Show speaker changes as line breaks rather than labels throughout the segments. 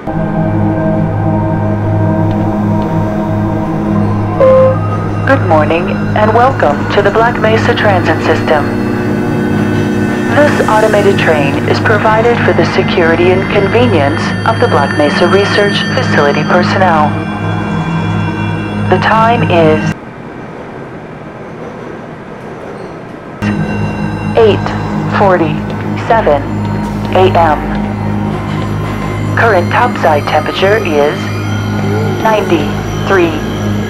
Good morning and welcome to the Black Mesa Transit System. This automated train is provided for the security and convenience of the Black Mesa Research Facility personnel. The time is 8:47 a.m. Current topside temperature is 93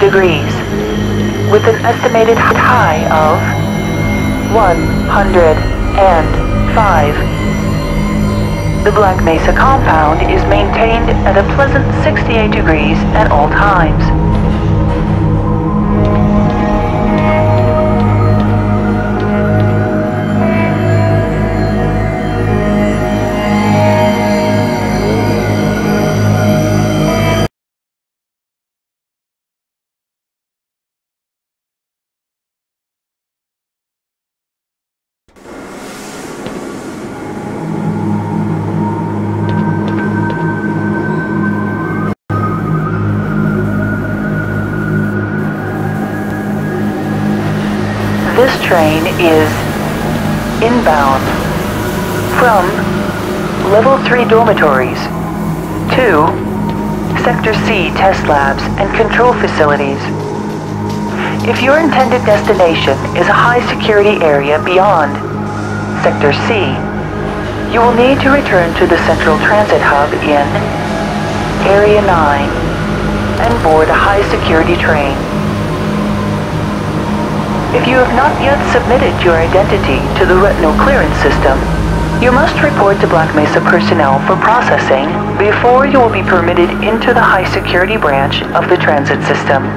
degrees, with an estimated high of 105. The Black Mesa compound is maintained at a pleasant 68 degrees at all times. This train is inbound from Level 3 dormitories to Sector C test labs and control facilities. If your intended destination is a high security area beyond Sector C, you will need to return to the Central Transit Hub in Area 9 and board a high security train. If you have not yet submitted your identity to the retinal clearance system, you must report to Black Mesa personnel for processing before you will be permitted into the high security branch of the transit system.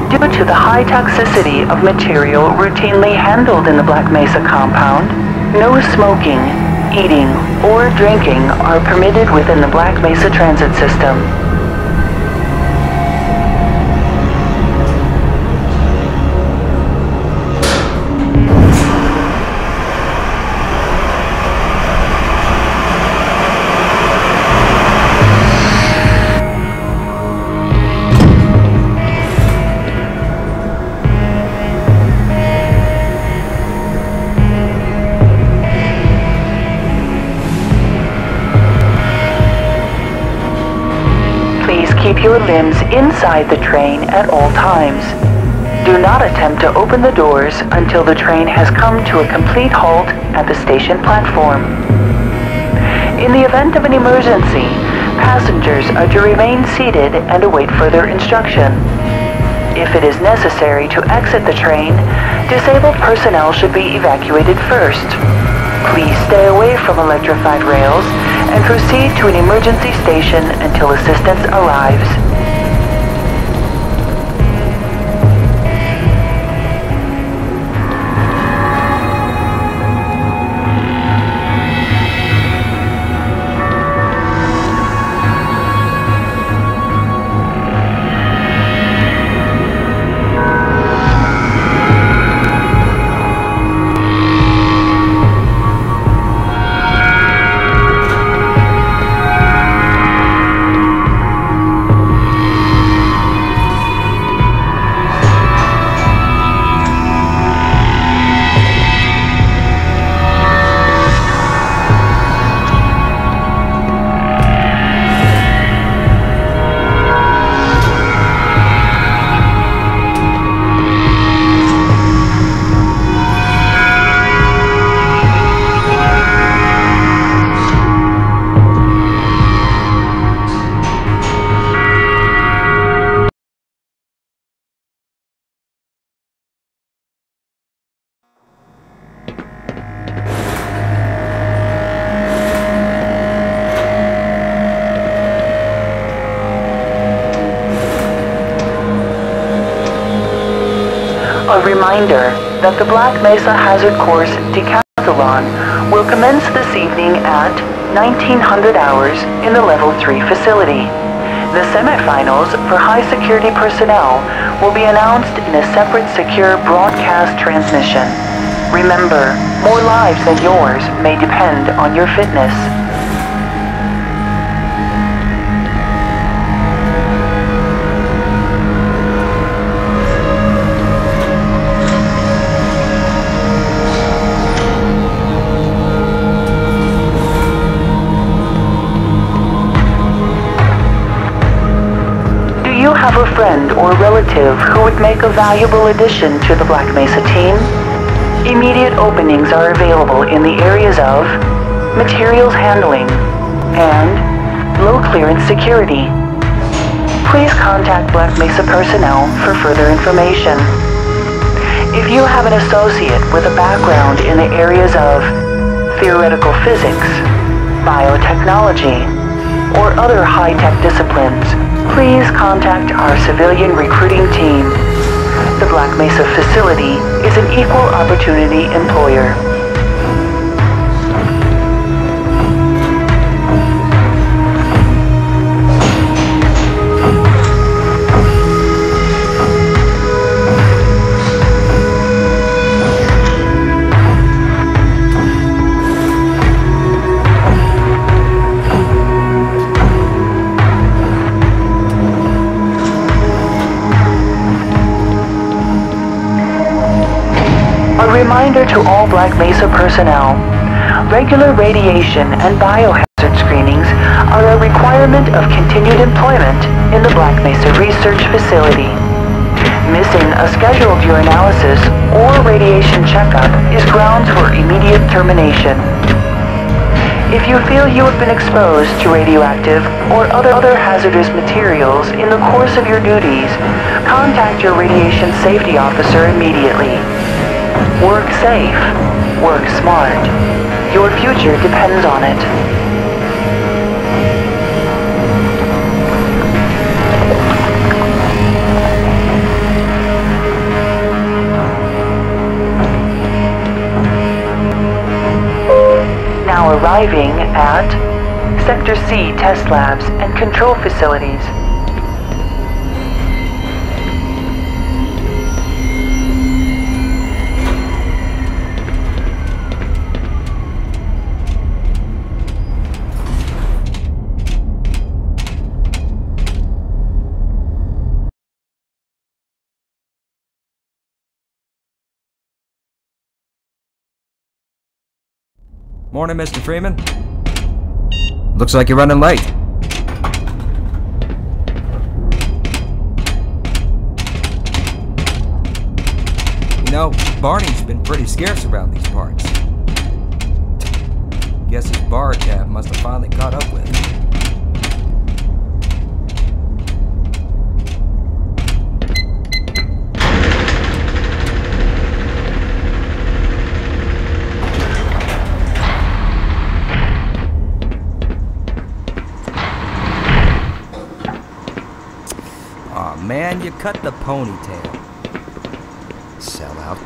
Due to the high toxicity of material routinely handled in the Black Mesa compound, no smoking, eating, or drinking are permitted within the Black Mesa transit system. Keep your limbs inside the train at all times. Do not attempt to open the doors until the train has come to a complete halt at the station platform. In the event of an emergency, passengers are to remain seated and await further instruction. If it is necessary to exit the train, disabled personnel should be evacuated first. Please stay away from electrified rails and proceed to an emergency station until assistance arrives. A reminder that the Black Mesa Hazard Course decals Triathlon will commence this evening at 1900 hours in the Level 3 facility. The semifinals for high-security personnel will be announced in a separate secure broadcast transmission. Remember, more lives than yours may depend on your fitness. Do you have a friend or relative who would make a valuable addition to the Black Mesa team? Immediate openings are available in the areas of materials handling and low clearance security. Please contact Black Mesa personnel for further information. If you have an associate with a background in the areas of theoretical physics, biotechnology, or other high-tech disciplines, please contact our civilian recruiting team. The Black Mesa facility is an equal opportunity employer. Reminder to all Black Mesa personnel, regular radiation and biohazard screenings are a requirement of continued employment in the Black Mesa Research Facility. Missing a scheduled urinalysis or radiation checkup is grounds for immediate termination. If you feel you have been exposed to radioactive or other hazardous materials in the course of your duties, contact your radiation safety officer immediately. Work safe. Work smart. Your future depends on it. Now arriving at Sector C test labs and control facilities.
Morning, Mr. Freeman. Looks like you're running late. You know, Barney's been pretty scarce around these parts. Guess his bar tab must have finally caught up with him. Man, you cut the ponytail. Sellout.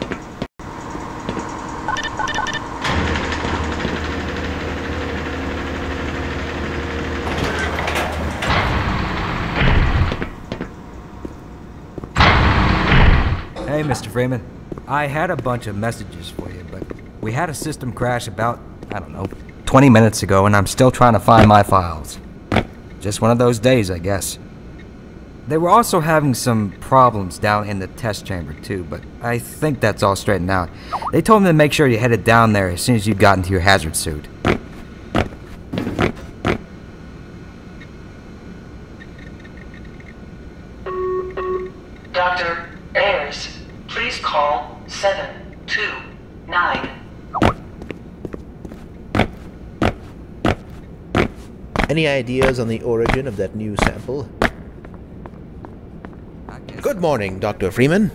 Hey, Mr. Freeman. I had a bunch of messages for you, but we had a system crash about, I don't know, 20 minutes ago, and I'm still trying to find my files. Just one of those days, I guess. They were also having some problems down in the test chamber too, but I think that's all straightened out. They told me to make sure you headed down there as soon as you got into your hazard suit.
Dr. Ayers, please call 729.
Any ideas on the origin of that new sample? Good morning, Dr. Freeman.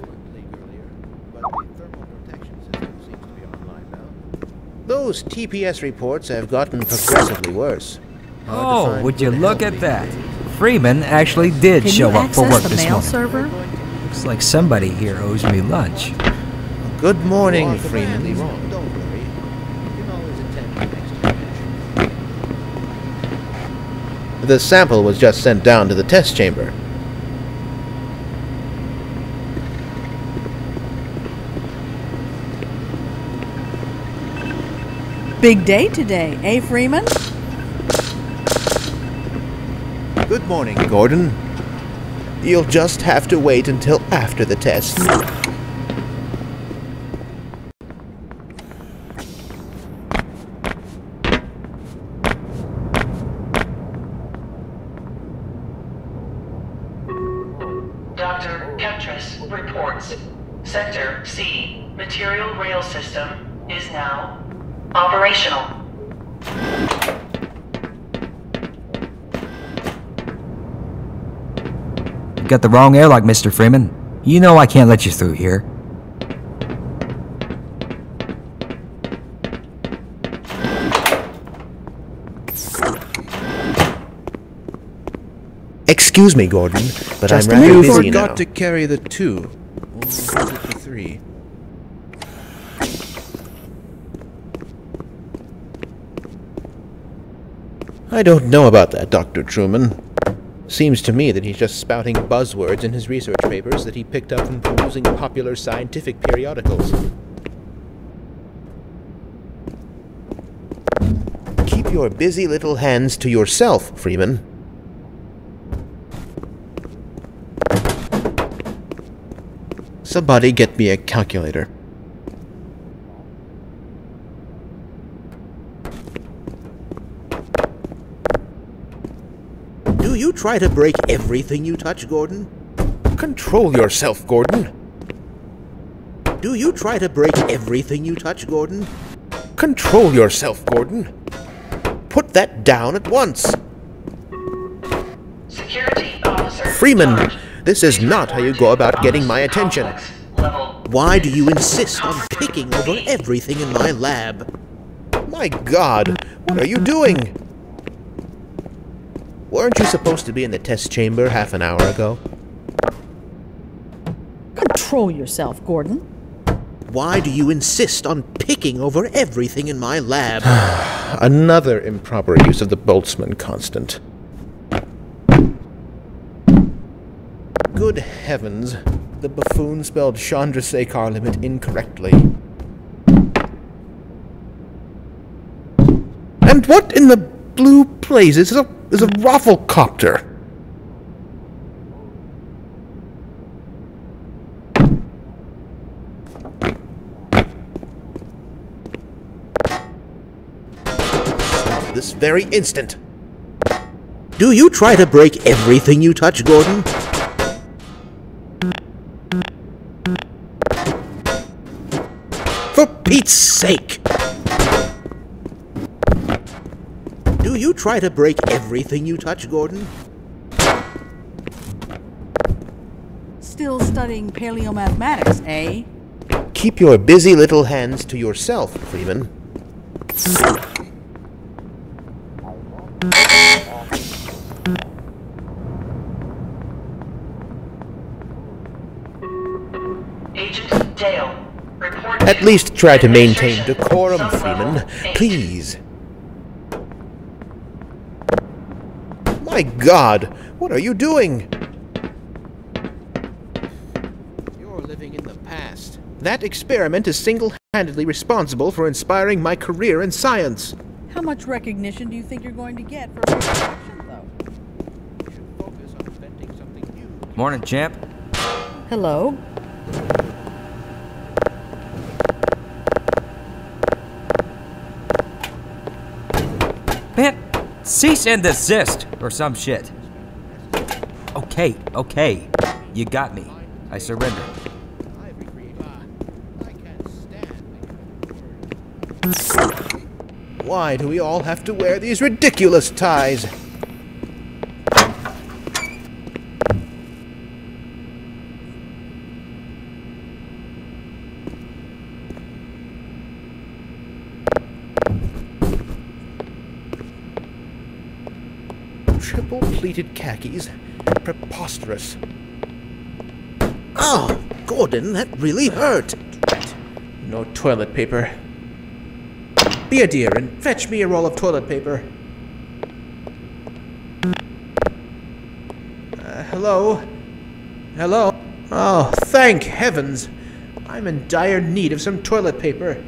Those TPS reports have gotten progressively worse.
Oh, would you look at that? Freeman actually did show up for work this morning.
Server?
Looks like somebody here owes me lunch.
Good morning, Freeman. The sample was just sent down to the test chamber.
Big day today, eh, Freeman?
Good morning, Gordon. You'll just have to wait until after the test.
Dr. Keptris reports. Sector C, material rail system, is now operational.
You got the wrong airlock, Mr. Freeman. You know I can't let you through here.
Excuse me, Gordon, but
Just a
I'm rather
minute,
busy
Gordon.
now.
Forgot to carry the 2. Or was it the 3?
I don't know about that, Dr. Truman. Seems to me that he's just spouting buzzwords in his research papers that he picked up from perusing popular scientific periodicals. Keep your busy little hands to yourself, Freeman. Somebody get me a calculator. Do you try to break everything you touch, Gordon? Control yourself, Gordon. Do you try to break everything you touch, Gordon? Control yourself, Gordon. Put that down at once.
Security officer.
Freeman,
charged.
this is not how you go about getting my attention.
Complex level.
Why do you insist on picking over everything in my lab? My God, what are you doing? Weren't you supposed to be in the test chamber half an hour ago?
Control yourself, Gordon.
Why do you insist on picking over everything in my lab? Another improper use of the Boltzmann constant. Good heavens, the buffoon spelled Chandrasekhar limit incorrectly. And what in the blue blazes is a rafflecopter? This very instant. Do you try to break everything you touch, Gordon? For Pete's sake! Do you try to break everything you touch, Gordon?
Still studying paleomathematics, eh?
Keep your busy little hands to yourself, Freeman.
Agent Dale. Report.
At least try to maintain
Administration.
decorum,
Sub-level
Freeman.
8.
Please. My God, what are you doing? You're living in the past. That experiment is single-handedly responsible for inspiring my career in science.
How much recognition do you think you're going to get for reproduction, though?
You should focus on inventing something new.
Morning, champ.
Hello?
Man, cease and desist, or some shit. Okay, okay. You got me. I surrender.
Why do we all have to wear these ridiculous ties? Triple pleated khakis? Preposterous. Oh, Gordon, that really hurt. No toilet paper. Be a dear and fetch me a roll of toilet paper. Hello? Hello? Oh, thank heavens! I'm in dire need of some toilet paper.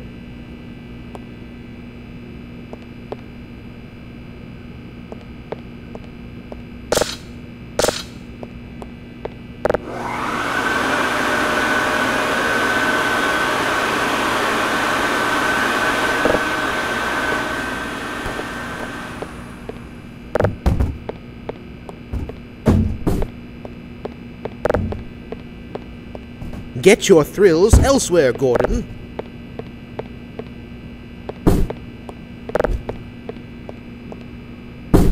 Get your thrills elsewhere, Gordon.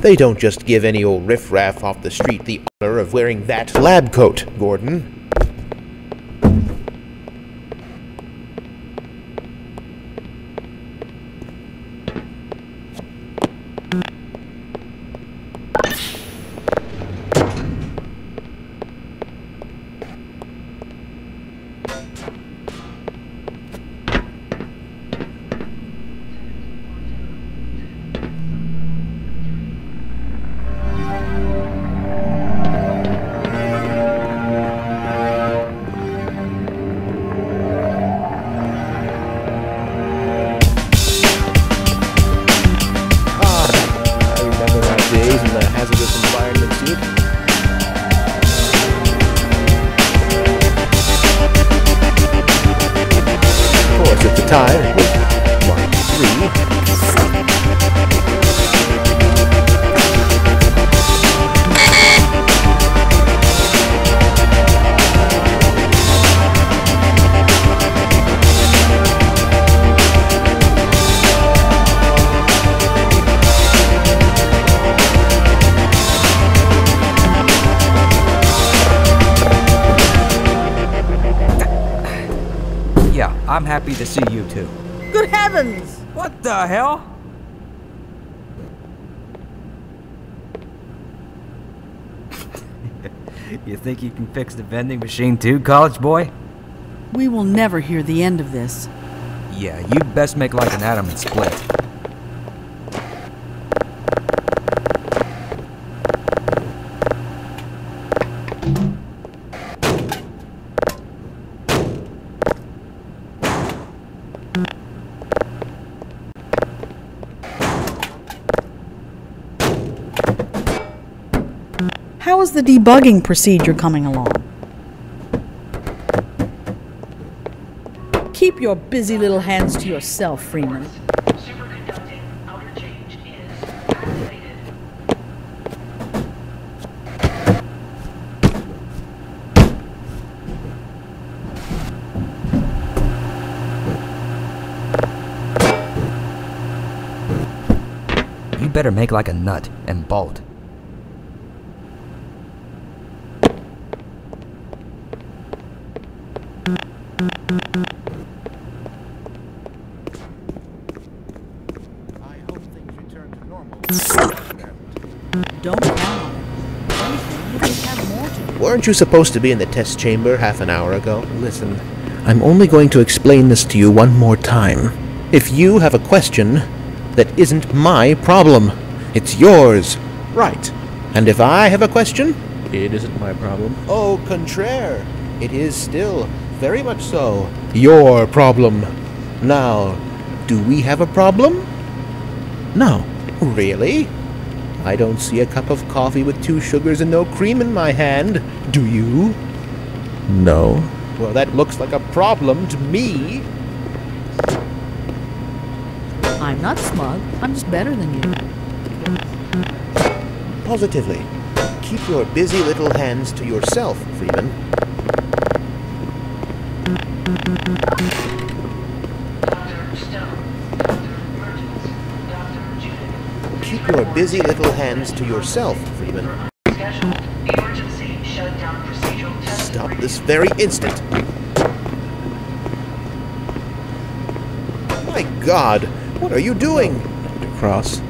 They don't just give any old riffraff off the street the honor of wearing that lab coat, Gordon. Time it was Mark 3.
Yeah, I'm happy to see you too.
Good heavens!
What the hell? You think you can fix the vending machine too, college boy?
We will never hear the end of this.
Yeah, you'd best make like an atom and split.
How is the debugging procedure coming along? Keep your busy little hands to yourself, Freeman.
Superconducting outer change is activated.
You better make like a nut and bolt.
Don't count on it. If anything, you just have more to do.
Weren't you supposed to be in the test chamber half an hour ago? Listen, I'm only going to explain this to you one more time. If you have a question, that isn't my problem. It's yours. Right. And if I have a question, it isn't my problem. Au contraire. It is still, very much so, your problem. Now, do we have a problem? No. Really? I don't see a cup of coffee with 2 sugars and no cream in my hand. Do you? No. Well, that looks like a problem to me.
I'm not smug. I'm just better than you.
Positively. Keep your busy little hands to yourself, Freeman.
Dr. Stone, Dr. Mertens, Dr. Judith.
Keep your busy little hands to yourself, Freeman.
Scheduled emergency shutdown procedural test.
Stop this very instant. My God, what are you doing? Dr. Cross.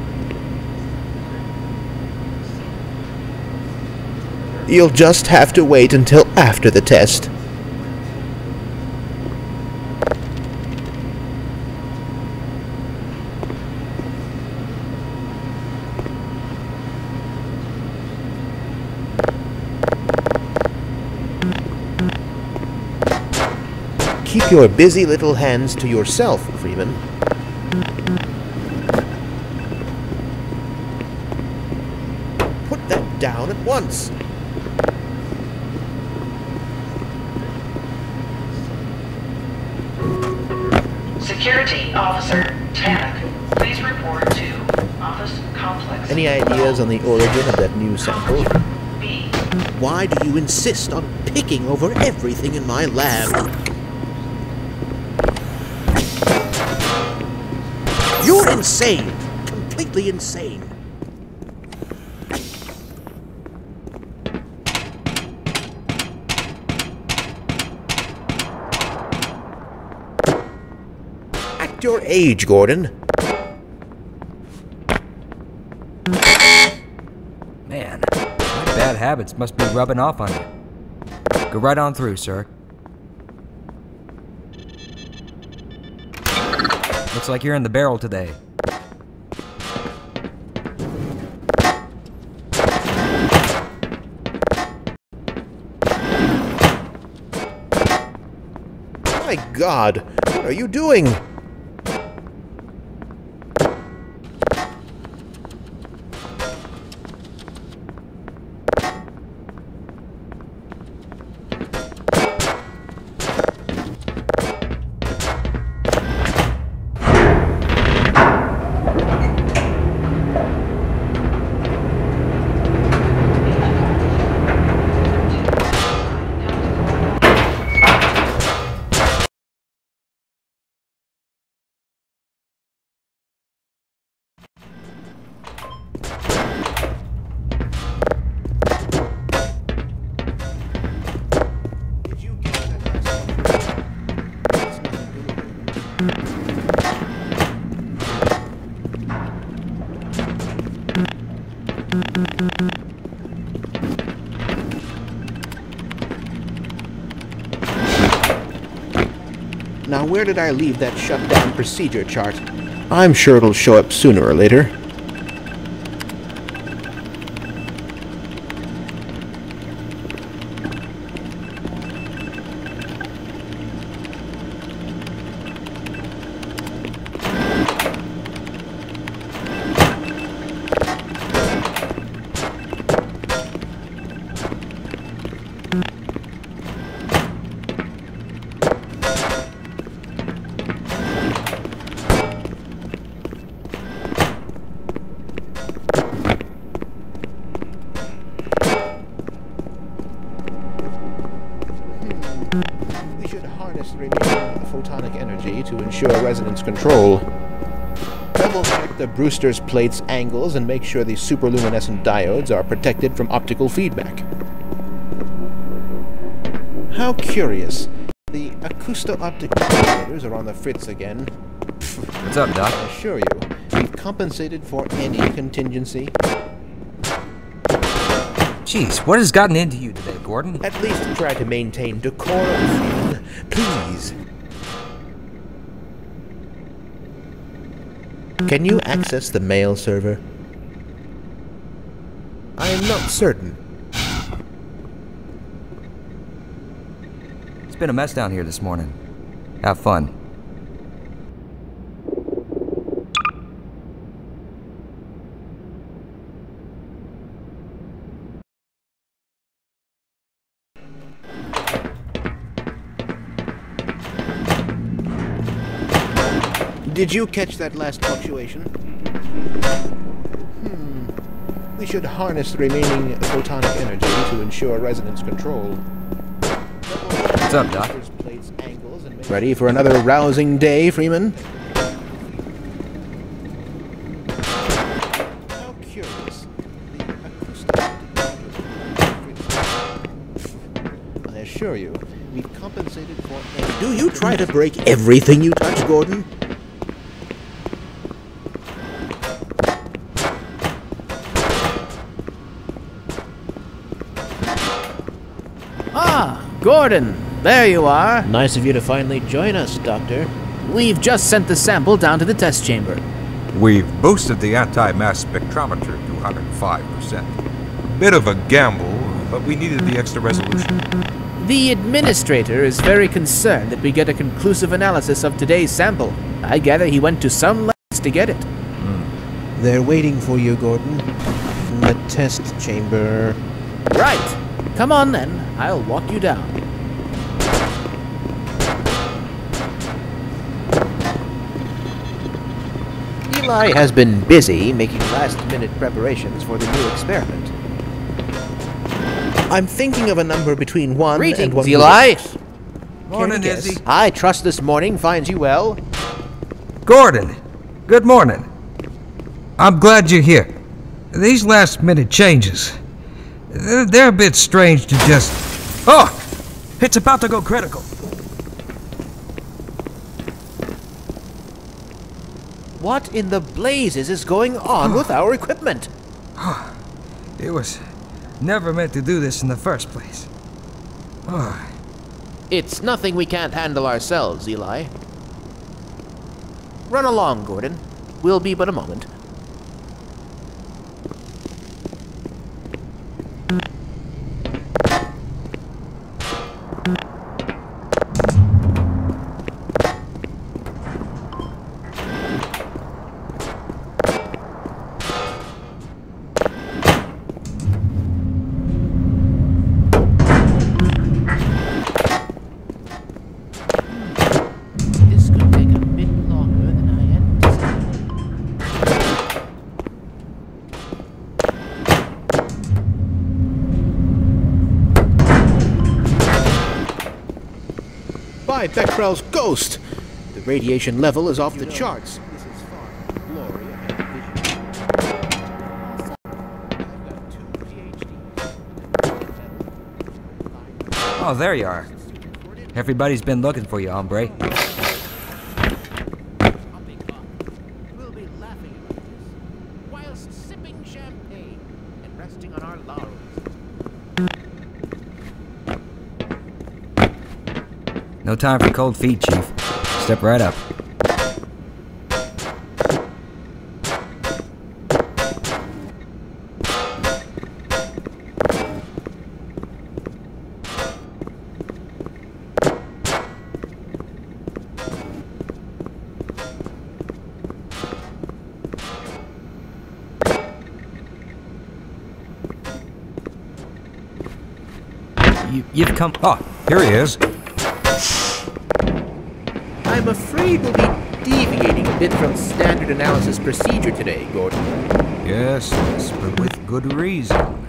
You'll just have to wait until after the test. Keep your busy little hands to yourself, Freeman. Put that down at once.
Security Officer Tannock, please report to Office Complex.
Any ideas on the origin of that new sample?
B.
Why do you insist on picking over everything in my lab? You're insane! Completely insane! At your age, Gordon.
Man, my bad habits must be rubbing off on you. Go right on through, sir. Looks like you're in the barrel today.
My God, what are you doing? Now, where did I leave that shutdown procedure chart? I'm sure it'll show up sooner or later. Photonic energy to ensure resonance control. Double check the Brewster's plate's angles and make sure the superluminescent diodes are protected from optical feedback. How curious. The acousto-optic generators are on the fritz again.
What's up, Doc?
I assure you, we've compensated for any contingency.
Jeez, what has gotten into you today, Gordon?
At least try to maintain decorum, please. Can you access the mail server? I am not certain.
It's been a mess down here this morning. Have fun.
Did you catch that last fluctuation? We should harness the remaining photonic energy to ensure resonance control.
What's up, Doc?
Ready for another rousing day, Freeman? How curious. I assure you, we've compensated for... Do you try to break everything you touch, Gordon?
Gordon, there you are.
Nice of you to finally join us, Doctor.
We've just sent the sample down to the test chamber.
We've boosted the anti-mass spectrometer to 105%. Bit of a gamble, but we needed the extra resolution.
The administrator is very concerned that we get a conclusive analysis of today's sample. I gather he went to some lengths to get it.
They're waiting for you, Gordon. In the test chamber.
Right. Come on then. I'll walk you down.
Eli has been busy making last-minute preparations for the new experiment.
I'm thinking of a number between 1 and 1.
Greetings, Eli.
Morning, Izzy.
I trust this morning finds you well.
Gordon, good morning. I'm glad you're here. These last-minute changes, they're a bit strange to just... Oh! It's about to go critical.
What in the blazes is going on with our equipment?
It was never meant to do this in the first place.
It's nothing we can't handle ourselves, Eli. Run along, Gordon. We'll be but a moment. This could take a bit longer than I anticipated.
By Becquerel's ghost! The radiation level is off the charts.
Oh, there you are. Everybody's been looking for you, hombre.
We'll be laughing about this whilst sipping champagne and resting on our laurels.
No time for cold feet, Chief. Step right up. You've come... Oh, here he is.
I'm afraid we'll be deviating a bit from standard analysis procedure today, Gordon.
Yes, but with good reason.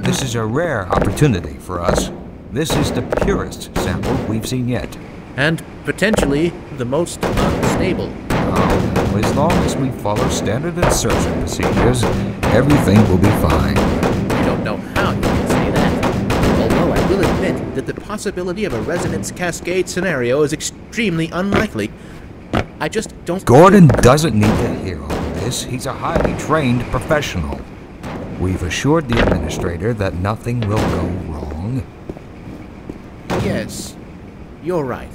This is a rare opportunity for us. This is the purest sample we've seen yet.
And potentially the most unstable.
Well, as long as we follow standard insertion procedures, everything will be fine.
I don't know how you can say that. Although I will admit that the possibility of a resonance cascade scenario is extremely unlikely. I just don't...
Gordon doesn't need to hear all this. He's a highly trained professional. We've assured the administrator that nothing will go wrong.
Yes, you're right.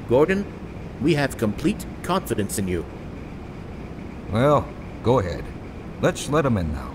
Gordon, we have complete confidence in you.
Well, go ahead. Let's let him in now.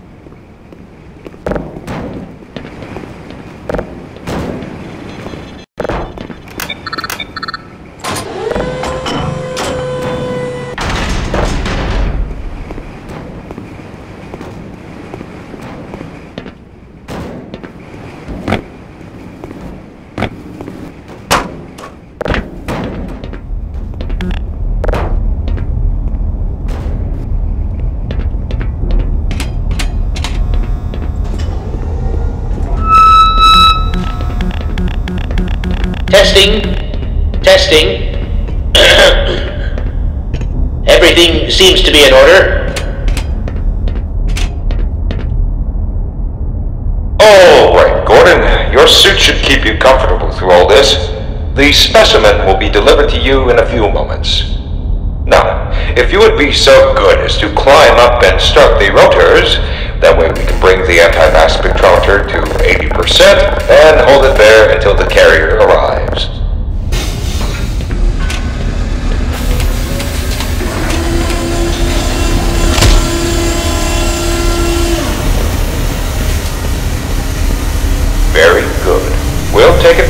Testing. Everything seems to be in order.
All right, Gordon. Your suit should keep you comfortable through all this. The specimen will be delivered to you in a few moments. Now, if you would be so good as to climb up and start the rotors, that way we can bring the anti-mass spectrometer to 80% and hold it there until the carrier arrives. Very good. We'll take it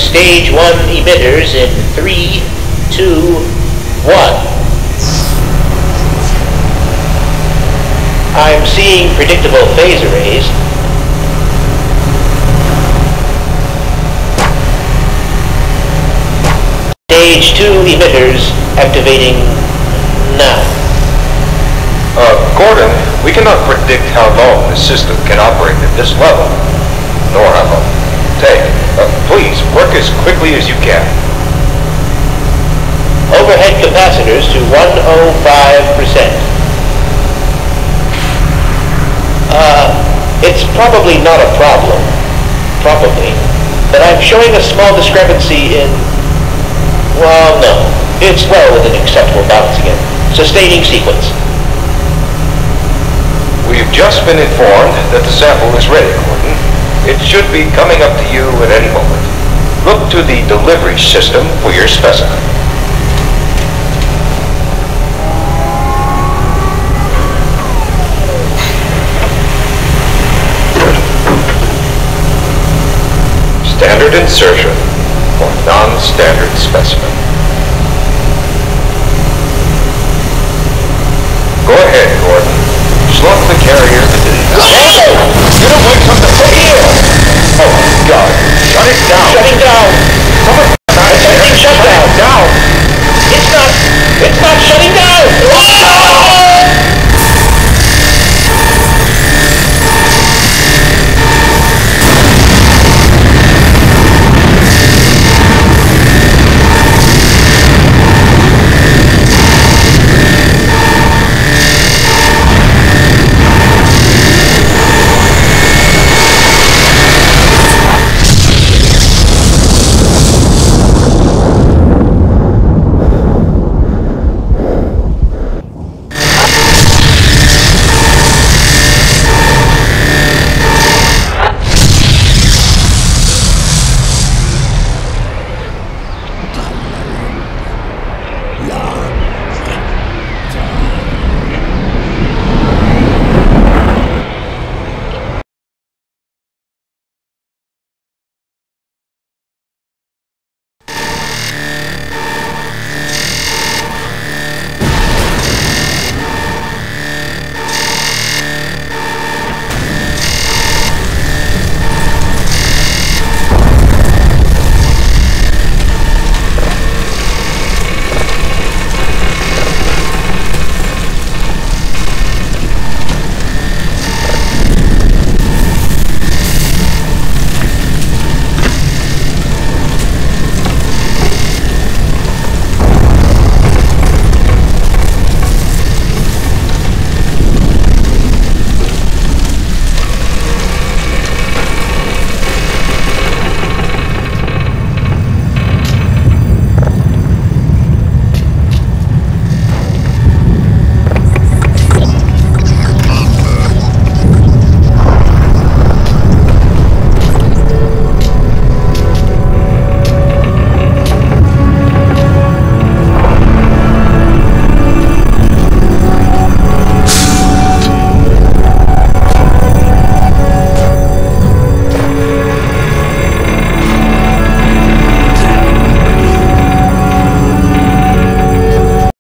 stage 1 emitters in 3, 2, 1. I'm seeing predictable phase arrays. Stage 2 emitters activating now.
Gordon, we cannot predict how long the system can operate at this level, nor how long it will take. Please, work as quickly as you can.
Overhead capacitors to 105%. It's probably not a problem. Probably. But I'm showing a small discrepancy in... Well, no. It's well within acceptable bounds again. Sustaining sequence.
We've just been informed that the sample is ready, Gordon. It should be coming up to you at any moment. Look to the delivery system for your specimen. Standard insertion for non-standard specimen. Go ahead, Gordon. Slot the carrier into the...
Whoa! Get away from the... Here!
Oh, God. Shut it down.